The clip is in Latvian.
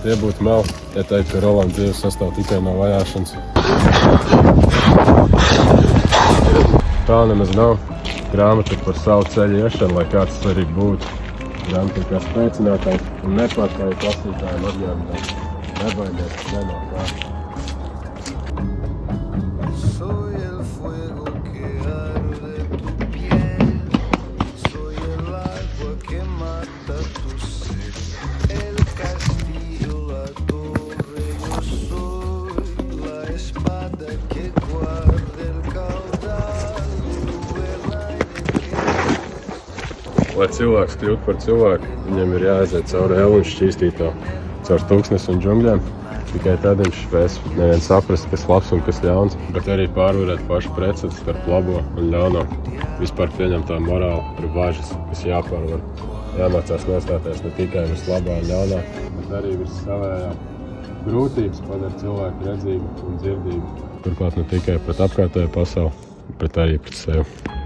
tie būtu meli. Ja teikt, ka Rolanda dzīves sastāv tikai no vajāšanas. Tā nemaz nav. Grāmata par savu ceļu iešanu, lai kāds tas arī būtu. Grāmata kā spēcinātāji un nepārkārt lasītājiem atgādināt. Nebaidies, nenāk kā. Lai cilvēks kļūtu par cilvēku, viņam ir jāaiziet cauri Eluņu šķīstīto, caur tūkstnesi un džungļiem. Tikai tad viņš spēs nevien saprast, kas labs un kas ļauns, bet arī pārvarēt pašu pretsats starp labo un ļauno. Vispār pieņemtā morāla ir važas, kas jāpārvar. Jāmācās nostāties ne tikai virs labā un ļaunā, bet arī virs savējā. Grūtības padara cilvēku redzību un dzirdību. Turklāt ne tikai pret apkārtējo pasauli, bet arī pret sevi.